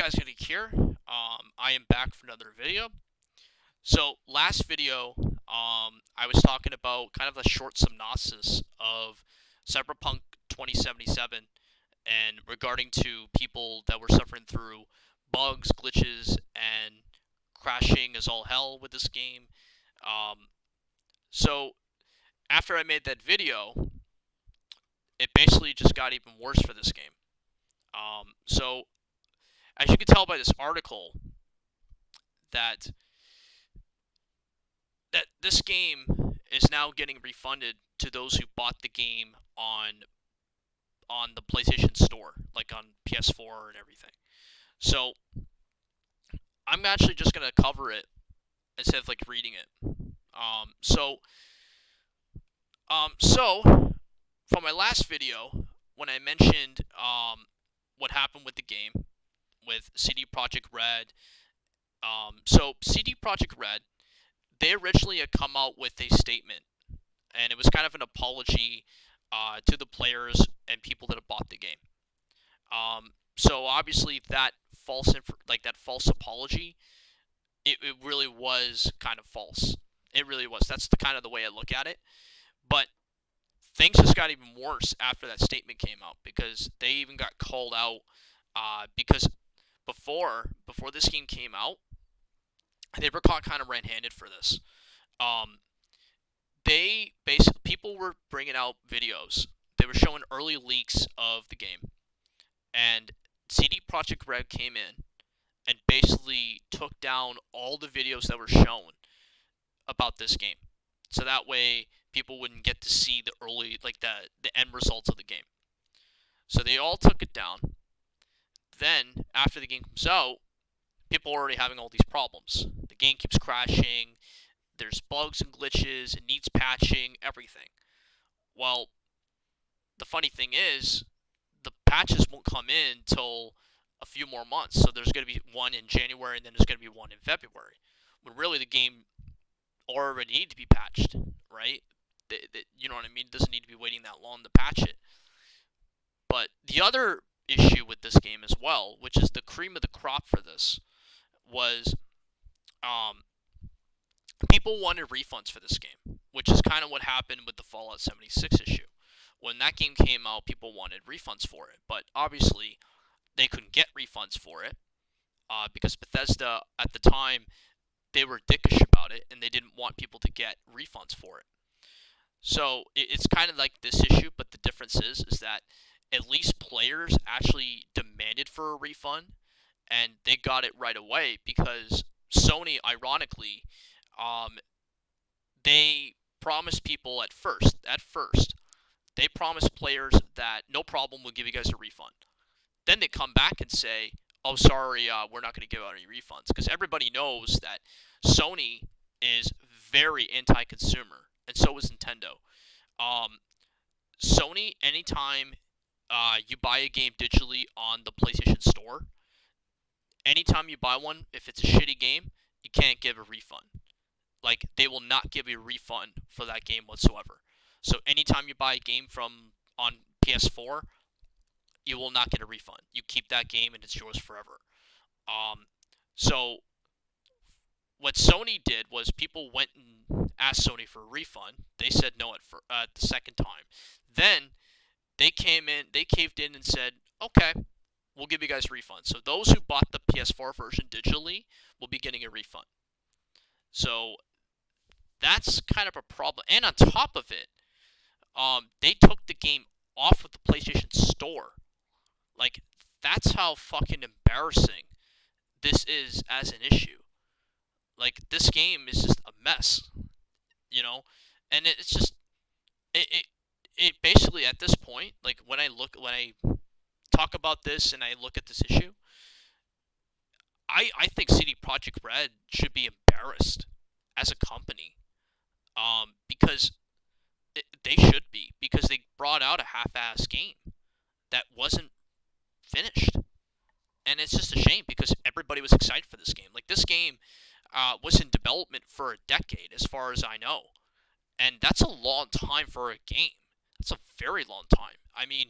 guys, Getting here. I am back for another video. So last video, I was talking about kind of a short synopsis of Cyberpunk 2077, and regarding to people that were suffering through bugs, glitches, and crashing as all hell with this game. Um, so after I made that video, it basically just got even worse for this game. So as you can tell by this article, that this game is now getting refunded to those who bought the game on the PlayStation Store, like on PS4 and everything. So I'm actually just gonna cover it instead of like reading it. So from my last video, when I mentioned what happened with the game with CD Projekt Red. So CD Projekt Red, they originally had come out with a statement, and it was kind of an apology to the players and people that have bought the game. So obviously that that false apology, it really was kind of false. It really was. That's the kind of the way I look at it. But things just got even worse after that statement came out, because they even got called out because before this game came out, they were caught kind of red-handed for this. They basically, people were bringing out videos. They were showing early leaks of the game, and CD Projekt Red came in and basically took down all the videos that were shown about this game, so that way people wouldn't get to see the early, like the end results of the game. So they all took it down. Then after the game comes out, people are already having all these problems. The game keeps crashing. There's bugs and glitches. It needs patching. Everything. Well, the funny thing is, the patches won't come in until a few more months. So there's going to be one in January, and then there's going to be one in February. When really the game already needs to be patched, right? You know what I mean? It doesn't need to be waiting that long to patch it. But the other issue with this game as well, which is the cream of the crop for this, was people wanted refunds for this game, which is kind of what happened with the Fallout 76 issue. When that game came out, people wanted refunds for it, but obviously they couldn't get refunds for it because Bethesda at the time, they were dickish about it, and they didn't want people to get refunds for it. So it's kind of like this issue, but the difference is that at least players actually demanded for a refund, and they got it right away, because Sony, ironically, they promised people at first, they promised players that no problem, we'll give you guys a refund. Then they come back and say, oh, sorry, we're not going to give out any refunds, because everybody knows that Sony is very anti-consumer, and so is Nintendo. Sony, anytime you buy a game digitally on the PlayStation Store, anytime you buy one, if it's a shitty game, you can't give a refund. Like, they will not give you a refund for that game whatsoever. So anytime you buy a game on PS4, you will not get a refund. You keep that game and it's yours forever. So what Sony did was, people went and asked Sony for a refund. They said no at the second time. Then they caved in and said, okay, we'll give you guys a refund. So those who bought the PS4 version digitally will be getting a refund. So that's kind of a problem. And on top of it, they took the game off of the PlayStation Store. Like, that's how fucking embarrassing this is as an issue. Like, this game is just a mess, you know? And it's just, it basically, at this point, like, when I talk about this and I look at this issue, I think CD Projekt Red should be embarrassed as a company, because they should be, because they brought out a half-ass game that wasn't finished. And it's just a shame, because everybody was excited for this game. Like, this game was in development for a decade, as far as I know. And that's a long time for a game. That's a very long time. I mean,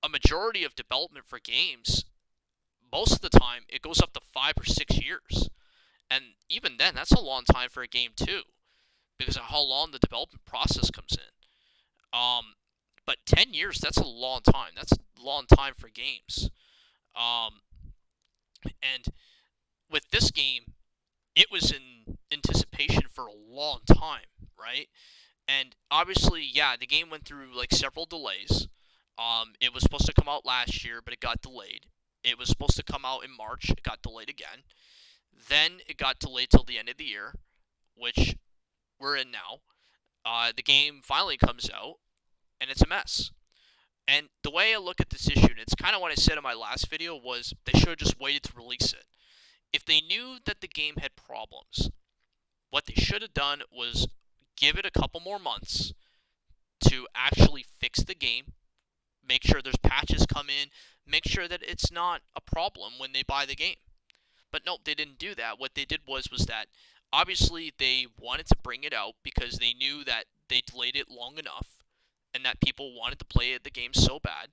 a majority of development for games, most of the time it goes up to 5 or 6 years, and even then, that's a long time for a game too, because of how long the development process comes in. But 10 years, that's a long time. That's a long time for games. Um, and with this game, it was in anticipation for a long time, right? And obviously, yeah, the game went through like several delays. It was supposed to come out last year, but it got delayed. It was supposed to come out in March. It got delayed again. Then it got delayed till the end of the year, which we're in now. The game finally comes out, and it's a mess. And the way I look at this issue, and it's kind of what I said in my last video, was they should have just waited to release it. If they knew that the game had problems, what they should have done was give it a couple more months to actually fix the game, make sure there's patches come in, make sure that it's not a problem when they buy the game. But nope, they didn't do that. What they did was that obviously they wanted to bring it out because they knew that they delayed it long enough and that people wanted to play the game so bad.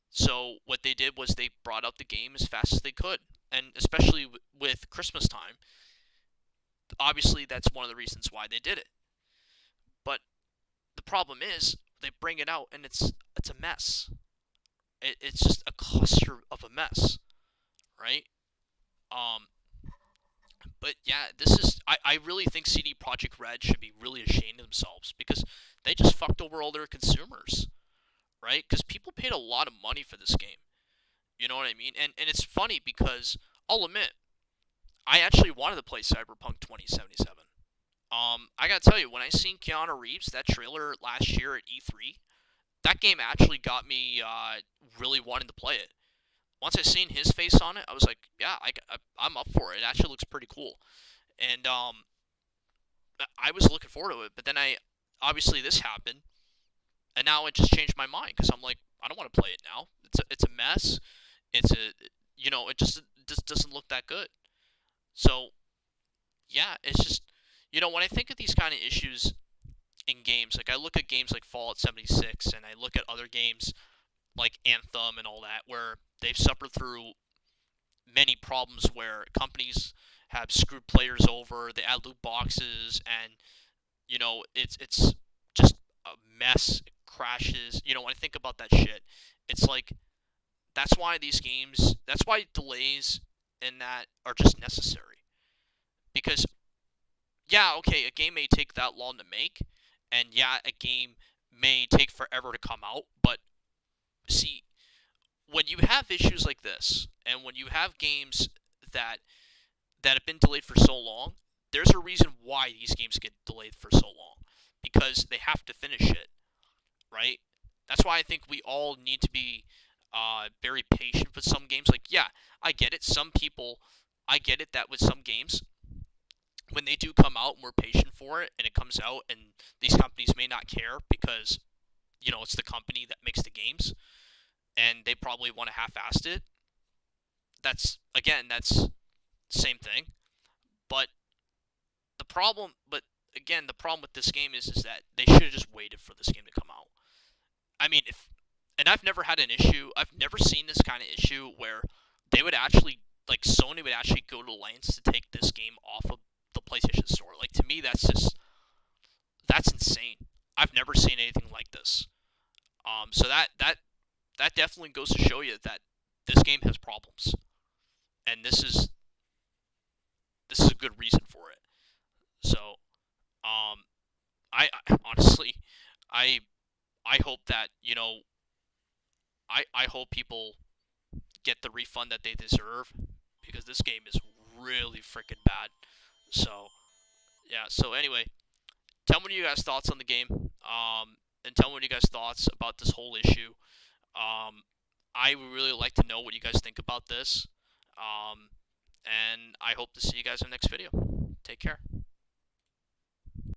So what they did was they brought out the game as fast as they could, and especially with Christmas time, obviously that's one of the reasons why they did it. But the problem is they bring it out and it's a mess. It's just a cluster of a mess, right? Um, but yeah, this is I really think CD Projekt Red should be really ashamed of themselves because they just fucked over all their consumers, right? Because people paid a lot of money for this game. You know what I mean? And it's funny because I'll admit I actually wanted to play Cyberpunk 2077. I gotta tell you, when I seen Keanu Reeves, that trailer last year at E3, that game actually got me really wanting to play it. Once I seen his face on it, I was like, yeah, I'm up for it. It actually looks pretty cool. And I was looking forward to it. But then obviously this happened, and now it just changed my mind because I'm like, I don't want to play it now. It's a mess. It just doesn't look that good. So yeah, it's just when I think of these kind of issues in games, like I look at games like Fallout 76, and I look at other games like Anthem and all that, where they've suffered through many problems where companies have screwed players over, they add loot boxes, and it's just a mess. It crashes. When I think about that shit, it's like that's why delays in that are just necessary. Because yeah, okay, a game may take that long to make, and yeah, a game may take forever to come out, but see, when you have issues like this, and when you have games that have been delayed for so long, there's a reason why these games get delayed for so long, because they have to finish it, right? That's why I think we all need to be very patient with some games. Like, yeah, I get it. I get it that with some games, when they do come out and we're patient for it, and it comes out, and these companies may not care because it's the company that makes the games, and they probably want to half-ass it. That's same thing. But the problem with this game is that they should have just waited for this game to come out. I mean, and I've never had an issue. I've never seen this kind of issue where they would actually, like, Sony would actually go to lengths to take this game off of the PlayStation Store. Like, to me, that's insane. I've never seen anything like this. So that definitely goes to show you that this game has problems, and this is a good reason for it. So, I honestly, I I hope that I hope people get the refund that they deserve, because this game is really freaking bad. So yeah. So anyway, tell me what you guys thoughts on the game. And tell me what you guys thoughts about this whole issue. I would really like to know what you guys think about this. And I hope to see you guys in the next video. Take care.